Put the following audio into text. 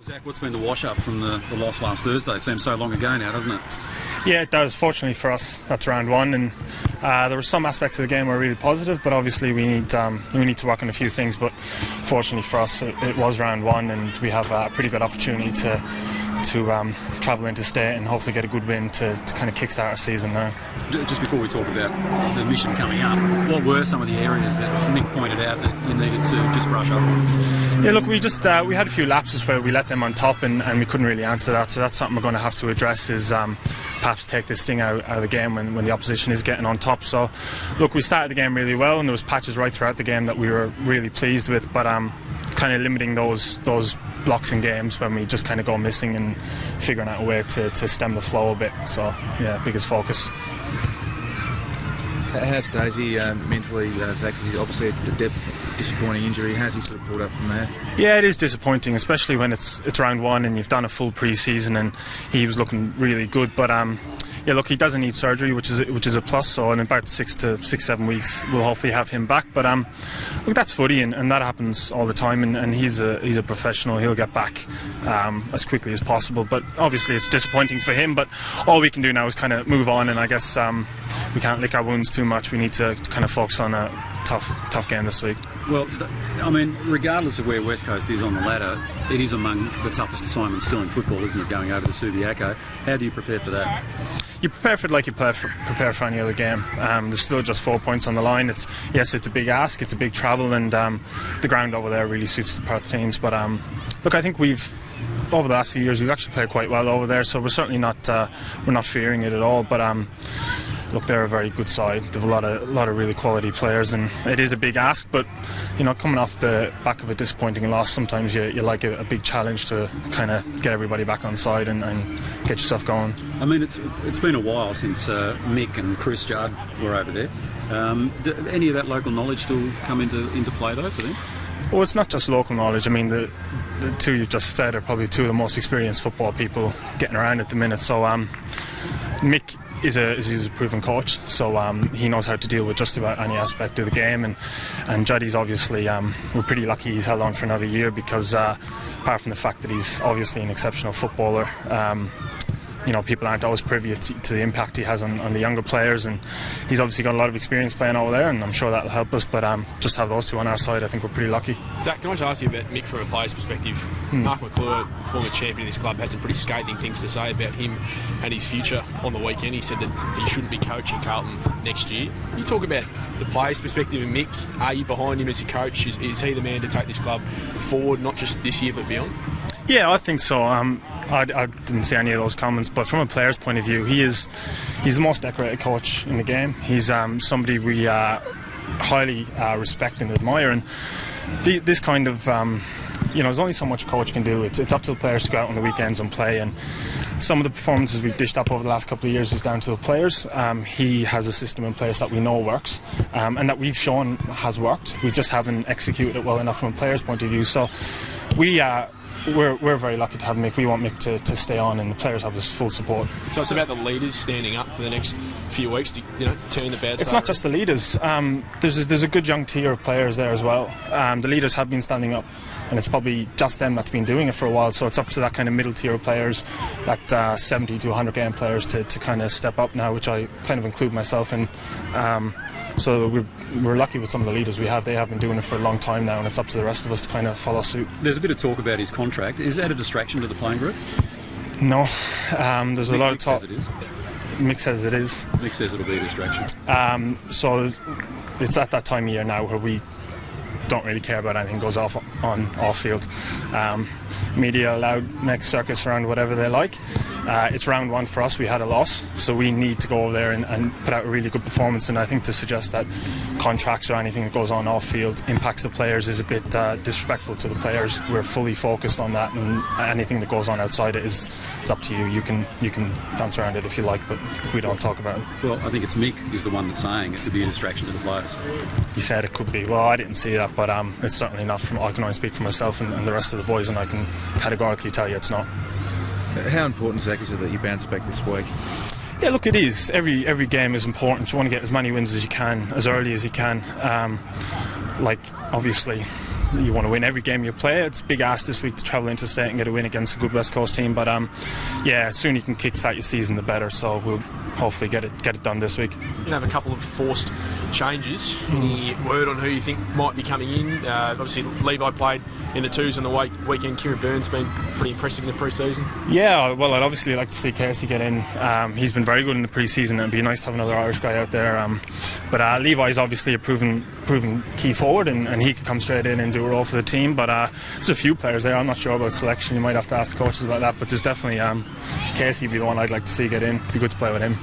Zach, what's been the wash-up from the loss last Thursday? It seems so long ago now, doesn't it? Yeah, it does. Fortunately for us, that's round one, and there were some aspects of the game that were really positive, but obviously we need to work on a few things. But fortunately for us, it was round one, and we have a pretty good opportunity to travel into state and hopefully get a good win to kind of kickstart our season now. Just before we talk about the mission coming up, what were some of the areas that Mick pointed out that you needed to just brush up? Yeah, look, we had a few lapses where we let them on top and we couldn't really answer that, so that's something we're going to have to address, is perhaps take this thing out of the game when the opposition is getting on top. So look, we started the game really well and there was patches right throughout the game that we were really pleased with, but kind of limiting those blocks in games when we just kind of go missing and figuring out a way to stem the flow a bit. So yeah, biggest focus. How's Daisy mentally, Zach? Because he's obviously a disappointing injury. How's he sort of pulled up from there? Yeah, it is disappointing, especially when it's round one and you've done a full pre-season and he was looking really good. But yeah, look, he doesn't need surgery, which is a plus. So in about 6 to 7 weeks, we'll hopefully have him back. But look, that's footy, and that happens all the time. And he's a professional. He'll get back as quickly as possible. But obviously, it's disappointing for him. But all we can do now is kind of move on. And I guess we can't lick our wounds too much. We need to kind of focus on a tough game this week. Well, I mean, regardless of where West Coast is on the ladder, it is among the toughest assignments still in football, isn't it, going over to Subiaco? How do you prepare for that? You prepare for it like you prepare for any other game. There's still just 4 points on the line. It's a big ask, it's a big travel, and the ground over there really suits the Perth teams. But look, I think over the last few years we've actually played quite well over there, so we're certainly not fearing it at all. But look, they're a very good side. They've a lot of really quality players, and it is a big ask. But you know, coming off the back of a disappointing loss, sometimes you like a big challenge to kind of get everybody back on side and get yourself going. I mean, it's been a while since Mick and Chris Judd were over there. Any of that local knowledge still come into play though for them? Well, it's not just local knowledge. I mean, the two you've just said are probably two of the most experienced football people getting around at the minute. So Mick is a proven coach, so he knows how to deal with just about any aspect of the game, and Juddy's obviously, we're pretty lucky he's held on for another year, because apart from the fact that he's obviously an exceptional footballer, you know, people aren't always privy to the impact he has on the younger players, and he's obviously got a lot of experience playing over there, and I'm sure that'll help us. But just have those two on our side, I think we're pretty lucky. Zach, can I just ask you about Mick from a player's perspective? Mark McClure, former champion of this club, had some pretty scathing things to say about him and his future on the weekend. He said that he shouldn't be coaching Carlton next year. Can you talk about the player's perspective of Mick? Are you behind him as a coach? Is he the man to take this club forward, not just this year but beyond? Yeah, I think so. I didn't see any of those comments, but from a player's point of view, he's the most decorated coach in the game. He's somebody we highly respect and admire, and this kind of there's only so much a coach can do. It's up to the players to go out on the weekends and play, and some of the performances we've dished up over the last couple of years is down to the players. He has a system in place that we know works, and that we've shown has worked. We just haven't executed it well enough from a player's point of view. So we're very lucky to have Mick. We want Mick to stay on, and the players have his full support. So it's about the leaders standing up for the next few weeks to turn the bad. It's not just the leaders. There's a good young tier of players there as well. The leaders have been standing up, and it's probably just them that's been doing it for a while. So it's up to that kind of middle tier of players, that 70 to 100 game players to kind of step up now, which I kind of include myself in. So we're lucky with some of the leaders we have. They have been doing it for a long time now, and it's up to the rest of us to kind of follow suit. There's a bit of talk about his contract. Is that a distraction to the playing group? No. There's a lot of talk. Mick says it is. Mick says it'll be a distraction. So it's at that time of year now where we don't really care about anything goes off field. Media allowed make circus around whatever they like. It's round one for us. We had a loss, so we need to go over there and put out a really good performance. And I think to suggest that contracts or anything that goes on off field impacts the players is a bit disrespectful to the players. We're fully focused on that, and anything that goes on outside it it's up to you. You can dance around it if you like, but we don't talk about it. Well, I think it's Mick is the one that's saying it could be a distraction to the players. He said it could be. Well, I didn't see that, but it's certainly not. I can only speak for myself and the rest of the boys, and I can categorically tell you it's not. How important, Zach, is it that you bounce back this week? Yeah, look, it is. Every game is important. You want to get as many wins as you can, as early as you can. Obviously, you want to win every game you play. It's a big ask this week to travel into state and get a win against a good West Coast team. But yeah, as soon you can kickstart your season, the better. So we'll hopefully get it done this week. You have a couple of forced changes. Any word on who you think might be coming in? Obviously, Levi played in the twos on the weekend. Kieran Byrne's been pretty impressive in the pre-season. Yeah, well, I'd obviously like to see Casey get in. He's been very good in the pre-season. It'd be nice to have another Irish guy out there. But Levi's obviously a proven key forward, and he could come straight in and do a role for the team. But there's a few players there. I'm not sure about selection. You might have to ask the coaches about that. But there's definitely Casey would be the one I'd like to see get in. It'd be good to play with him.